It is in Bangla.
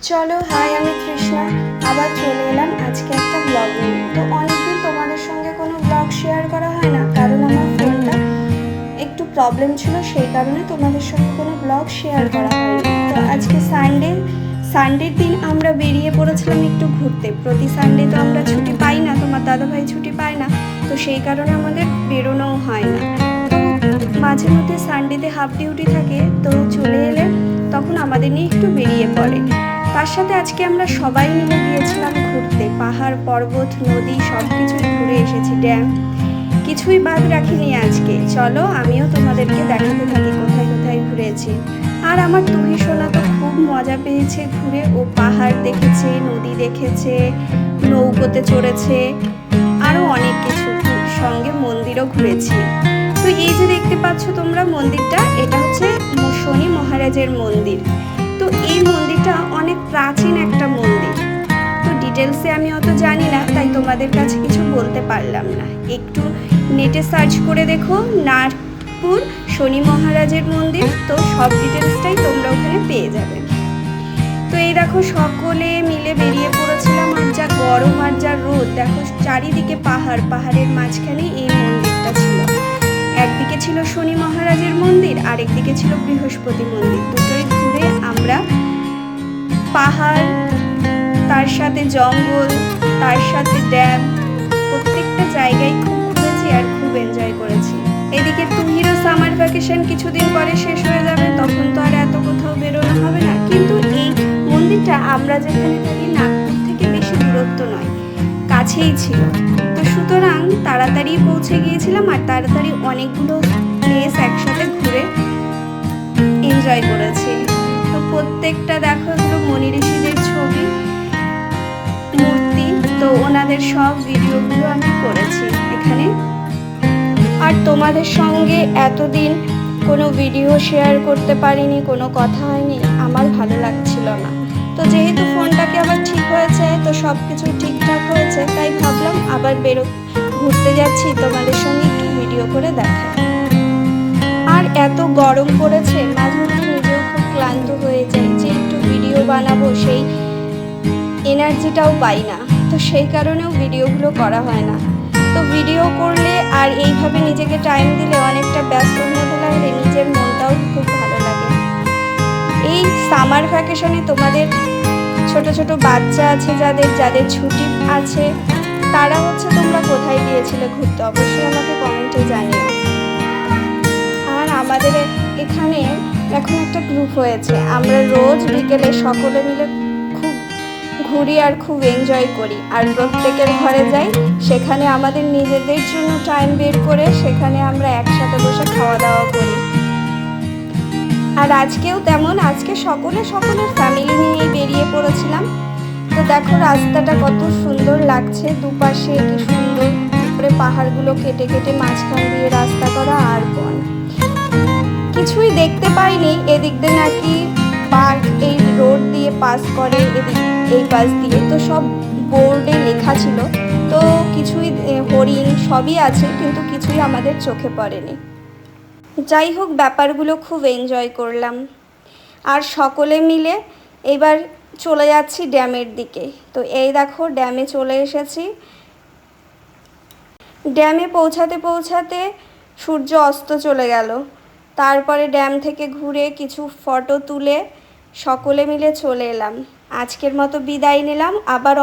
চলো হাই, আমি তৃষ্ণা। আবার চলে এলাম আজকে একটা ব্লগ নিয়ে। তো অনেকদিন তোমাদের সঙ্গে কোনো ব্লগ শেয়ার করা হয় না, কারণ আমার ফোনটা একটু প্রবলেম ছিল, সেই কারণে তোমাদের সঙ্গে কোনো ব্লগ শেয়ার করা হয়নি। তো আজকে সানডের দিন আমরা বেরিয়ে পড়েছিলাম একটু ঘুরতে। প্রতি সানডে তো আমরা ছুটি পাই না, তোমার দাদাভাই ছুটি পায় না, তো সেই কারণে আমাদের বেরোনোও হয় না। তো মাঝে মধ্যে সানডেতে হাফ ডিউটি থাকে, তো চলে এলে তখন আমাদের নিয়ে একটু বেরিয়ে পড়ে। তার সাথে আজকে আমরা সবাই মিলে গিয়েছিলাম ঘুরতে। পাহাড়, পর্বত, নদী সব কিছুই ঘুরে এসেছি, ড্যাম কিছুই বাদ রাখিনি আজকে। চলো আমিও তোমাদেরকে দেখাতে থাকি কোথায় কোথায় ঘুরেছি। আর আমার তুহি সোনা তো খুব মজা পেয়েছে ঘুরে। ও পাহাড় দেখেছে, নদী দেখেছে, নৌকোতে চড়েছে, আরও অনেক কিছু, সঙ্গে মন্দিরও ঘুরেছি। তো এই যে দেখতে পাচ্ছ তোমরা মন্দিরটা, এটা হচ্ছে শনি মহারাজের মন্দির। তো এই মন্দিরটা অনেক প্রাচীন একটা মন্দির। তো ডিটেলসে আমি অত জানি না, তাই তোমাদের কাছে কিছু বলতে পারলাম না। একটু নেটে সার্চ করে দেখো নাগপুর শনি মহারাজের মন্দির, তো সব ডিটেলসটাই তোমরা ওখানে পেয়ে যাবে। তো এই দেখো সকলে মিলে বেরিয়ে পড়েছিলাম। আর যা গরম আর যা রোদ, দেখো চারিদিকে পাহাড়, পাহাড়ের মাঝখানে এই মন্দিরটা ছিল। একদিকে ছিল শনি মহারাজের মন্দির, আরেকদিকে ছিল বৃহস্পতি মন্দির। দুটোই ঘুরে আমরা পাহাড়, তার সাথে জঙ্গল, তার সাথে ড্যাম, প্রত্যেকটা জায়গায় খুব ঘুরেছি আর খুব এনজয় করেছি। এদিকে তুহিরও সামার ভ্যাকেশন কিছুদিন পরে শেষ হয়ে যাবে, তখন তো আর এত কোথাও বেরোনো হবে না। কিন্তু এই মন্দিরটা আমরা যেখানে থাকি নাগপুর থেকে বেশি দূরত্ব নয়, কাছেই ছিল। তো সুতরাং তাড়াতাড়ি পৌঁছে গিয়েছিলাম আর তাড়াতাড়ি অনেকগুলো প্লেস একসাথে ঘুরে এনজয় করেছি। তো প্রত্যেকটা দেখো এগুলো মনি ঋষিদের ছবি, মূর্তি, তো ওনাদের সব ভিডিওগুলো আমি করেছি এখানে। আর তোমাদের সঙ্গে এতদিন কোনো ভিডিও শেয়ার করতে পারিনি, কোনো কথা হয়নি, আমার ভালো লাগছিল না। তো যেহেতু ফোনটাকে আবার ঠিক হয়েছে, তো সব কিছু ঠিকঠাক হয়েছে, তাই ভাবলাম আবার ঘুরতে যাচ্ছি, তোমাদের সঙ্গে একটু ভিডিও করে দেখাই। আর এত গরম পড়েছে, মাঝে মধ্যে নিজেও খুব ক্লান্ত হয়ে যাই, যে একটু ভিডিও বানাবো সেই এনার্জিটাও পাই না। তো সেই কারণেও ভিডিওগুলো করা হয় না। তো ভিডিও করলে আর এইভাবে নিজেকে টাইম দিলে, অনেকটা ব্যস্তর মধ্যে লাগলে নিজের মনটাও খুব ভালো লাগে। এই সামার ভ্যাকেশনে তোমাদের ছোট ছোট বাচ্চা আছে, যাদের ছুটি আছে, তারা হচ্ছে তোমরা কোথায় গিয়েছিলে ঘুরতে, অবশ্যই আমাকে কমেন্টে জানিও। আর আমাদের এখানে এখন একটা গ্রুপ হয়েছে, আমরা রোজ বিকেলে সকলে মিলে খুব ঘুরি আর খুব এনজয় করি। আর প্রত্যেকের ঘরে যাই, সেখানে আমাদের নিজেদের জন্য টাইম বের করে সেখানে আমরা একসাথে বসে খাওয়া দাওয়া করি। আর আজকেও তেমন, আজকে সকলের ফ্যামিলি নিয়েই বেরিয়ে পড়েছিলাম। তো দেখো রাস্তাটা কত সুন্দর লাগছে, দুপাশে কি সুন্দর করে পাহাড়গুলো কেটে কেটে মাঝখান দিয়ে রাস্তা করা, আর বন কিছুই দেখতে পাইনি। এদিক দিয়ে নাকি বাঘ এই রোড দিয়ে পাস করে, এই পাশ দিয়ে, তো সব বোর্ডে লেখা ছিল। তো কিছুই, হরিণ সবই আছে, কিন্তু কিছুই আমাদের চোখে পড়েনি। যাই হোক, ব্যাপারগুলো খুব এনজয় করলাম। আর সকলে মিলে এবার চলে যাচ্ছি ড্যামের দিকে। তো এই দেখো ড্যামে চলে এসেছি। ড্যামে পৌঁছাতে পৌঁছাতে সূর্য অস্ত চলে গেল। তারপরে ড্যাম থেকে ঘুরে কিছু ফটো তুলে সকলে মিলে চলে এলাম। আজকের মতো বিদায় নিলাম, আবার